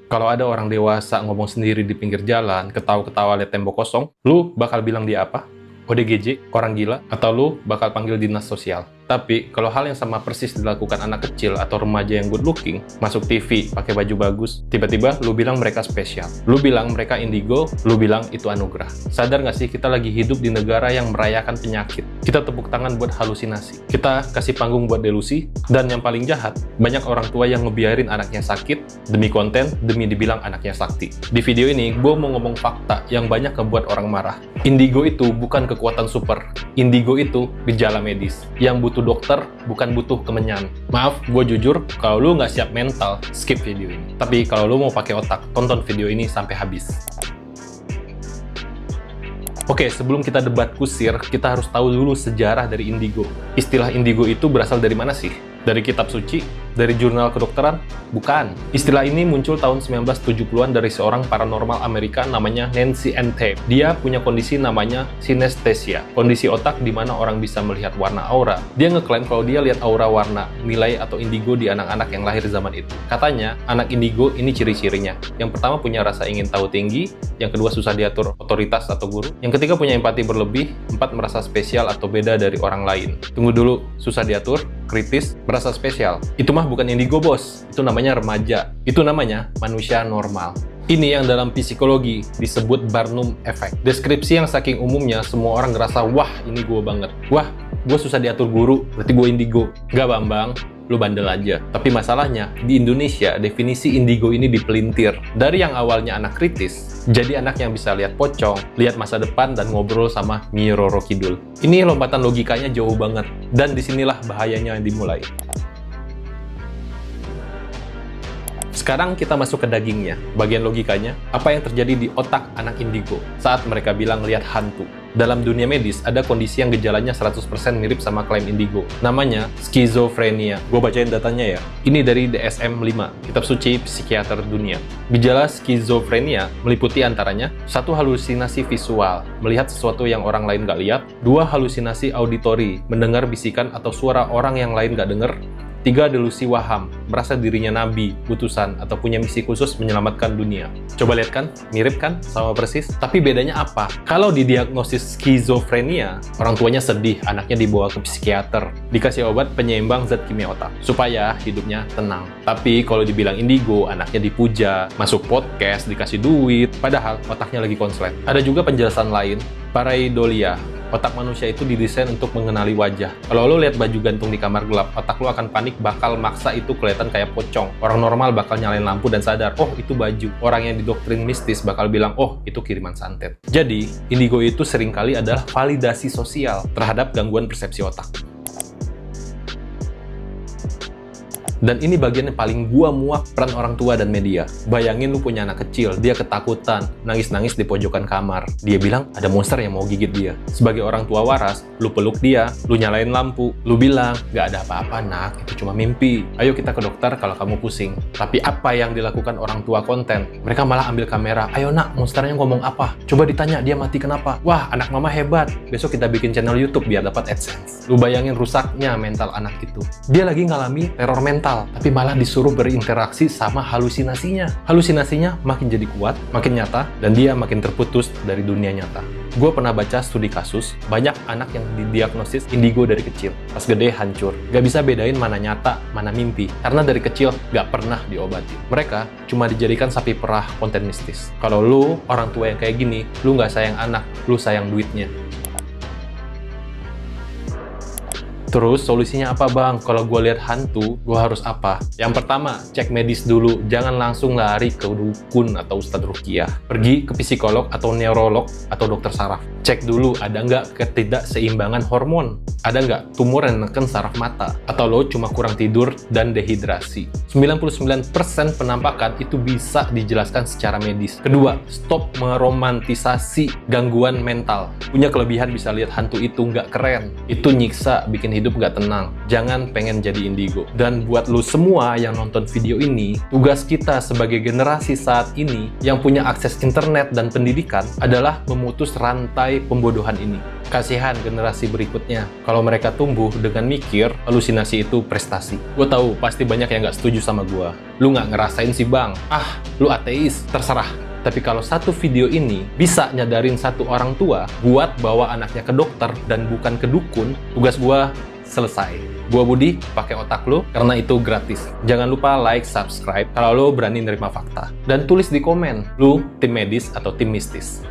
Kalau ada orang dewasa ngomong sendiri di pinggir jalan, ketawa-ketawa liat tembok kosong, lu bakal bilang dia apa? ODGJ, orang gila, atau lu bakal panggil dinas sosial. Tapi, kalau hal yang sama persis dilakukan anak kecil atau remaja yang good looking, masuk TV, pakai baju bagus, tiba-tiba lu bilang mereka spesial. Lu bilang mereka indigo, lu bilang itu anugerah. Sadar nggak sih kita lagi hidup di negara yang merayakan penyakit? Kita tepuk tangan buat halusinasi. Kita kasih panggung buat delusi. Dan yang paling jahat, banyak orang tua yang ngebiarin anaknya sakit demi konten, demi dibilang anaknya sakti. Di video ini, gue mau ngomong fakta yang banyak ngebuat orang marah. Indigo itu bukan kekuatan super. Indigo itu gejala medis yang butuh dokter, bukan butuh kemenyan. Maaf, gue jujur, kalau lu nggak siap mental, skip video ini. Tapi kalau lu mau pakai otak, tonton video ini sampai habis. Oke, sebelum kita debat kusir, kita harus tahu dulu sejarah dari indigo. Istilah indigo itu berasal dari mana sih? Dari kitab suci? Dari jurnal kedokteran? Bukan. Istilah ini muncul tahun 1970-an dari seorang paranormal Amerika namanya Nancy Ann Tape. Dia punya kondisi namanya synesthesia, kondisi otak di mana orang bisa melihat warna aura. Dia ngeklaim kalau dia lihat aura warna, nilai atau indigo di anak-anak yang lahir zaman itu. Katanya, anak indigo ini ciri-cirinya. Yang pertama punya rasa ingin tahu tinggi, yang kedua susah diatur otoritas atau guru, yang ketiga punya empati berlebih, empat merasa spesial atau beda dari orang lain. Tunggu dulu, susah diatur, kritis, merasa spesial. Itu mah bukan indigo, bos. Itu namanya remaja. Itu namanya manusia normal. Ini yang dalam psikologi disebut Barnum Effect. Deskripsi yang saking umumnya semua orang ngerasa, wah ini gue banget. Wah, gue susah diatur guru, berarti gue indigo. Gak, Bambang. Lu bandel aja. Tapi masalahnya, di Indonesia, definisi indigo ini dipelintir. Dari yang awalnya anak kritis, jadi anak yang bisa lihat pocong, lihat masa depan, dan ngobrol sama Nyi Roro Kidul. Ini lompatan logikanya jauh banget. Dan disinilah bahayanya dimulai. Sekarang kita masuk ke dagingnya. Bagian logikanya, apa yang terjadi di otak anak indigo saat mereka bilang lihat hantu. Dalam dunia medis, ada kondisi yang gejalanya 100% mirip sama klaim indigo. Namanya skizofrenia. Gue bacain datanya ya. Ini dari DSM-5, Kitab Suci Psikiater Dunia. Gejala skizofrenia meliputi antaranya 1. Halusinasi visual, melihat sesuatu yang orang lain gak lihat. 2. Halusinasi auditori, mendengar bisikan atau suara orang yang lain gak denger. 3. Delusi waham, merasa dirinya nabi, utusan, atau punya misi khusus menyelamatkan dunia. Coba lihat kan? Mirip kan? Sama persis. Tapi bedanya apa? Kalau didiagnosis skizofrenia, orang tuanya sedih, anaknya dibawa ke psikiater, dikasih obat penyeimbang zat kimia otak, supaya hidupnya tenang. Tapi kalau dibilang indigo, anaknya dipuja, masuk podcast, dikasih duit, padahal otaknya lagi konslet. Ada juga penjelasan lain, pareidolia. Otak manusia itu didesain untuk mengenali wajah. Kalau lo lihat baju gantung di kamar gelap, otak lo akan panik, bakal maksa itu kelihatan kayak pocong. Orang normal bakal nyalain lampu dan sadar, oh itu baju. Orang yang didoktrin mistis bakal bilang, oh itu kiriman santet. Jadi, indigo itu seringkali adalah validasi sosial terhadap gangguan persepsi otak. Dan ini bagian yang paling gua muak, peran orang tua dan media. Bayangin lu punya anak kecil, dia ketakutan, nangis-nangis di pojokan kamar. Dia bilang ada monster yang mau gigit dia. Sebagai orang tua waras, lu peluk dia, lu nyalain lampu, lu bilang, gak ada apa-apa nak, itu cuma mimpi. Ayo kita ke dokter kalau kamu pusing. Tapi apa yang dilakukan orang tua konten? Mereka malah ambil kamera, ayo nak, monsternya ngomong apa? Coba ditanya, dia mati kenapa? Wah, anak mama hebat. Besok kita bikin channel YouTube biar dapat AdSense. Lu bayangin rusaknya mental anak itu. Dia lagi ngalami teror mental, tapi malah disuruh berinteraksi sama halusinasinya. Halusinasinya makin jadi kuat, makin nyata, dan dia makin terputus dari dunia nyata. Gue pernah baca studi kasus, banyak anak yang didiagnosis indigo dari kecil. Pas gede hancur, gak bisa bedain mana nyata, mana mimpi. Karena dari kecil gak pernah diobati. Mereka cuma dijadikan sapi perah konten mistis. Kalau lu, orang tua yang kayak gini, lu gak sayang anak, lu sayang duitnya. Terus solusinya apa bang? Kalau gue lihat hantu, gue harus apa? Yang pertama, cek medis dulu. Jangan langsung lari ke dukun atau ustadz ruqyah. Pergi ke psikolog atau neurolog atau dokter saraf. Cek dulu ada nggak ketidakseimbangan hormon. Ada nggak tumor yang neken saraf mata. Atau lo cuma kurang tidur dan dehidrasi. 99% penampakan itu bisa dijelaskan secara medis. Kedua, stop meromantisasi gangguan mental. Punya kelebihan bisa lihat hantu itu nggak keren. Itu nyiksa, bikin hidup gak tenang. Jangan pengen jadi indigo. Dan buat lu semua yang nonton video ini, tugas kita sebagai generasi saat ini yang punya akses internet dan pendidikan adalah memutus rantai pembodohan ini. Kasihan generasi berikutnya kalau mereka tumbuh dengan mikir halusinasi itu prestasi. Gue tahu pasti banyak yang gak setuju sama gue. Lu gak ngerasain sih bang? Ah, lu ateis, terserah. Tapi kalau satu video ini bisa nyadarin satu orang tua buat bawa anaknya ke dokter dan bukan ke dukun, tugas gue selesai. Gua Budi, pakai otak lo karena itu gratis. Jangan lupa like, subscribe kalau lo berani nerima fakta. Dan tulis di komen, lu tim medis atau tim mistis.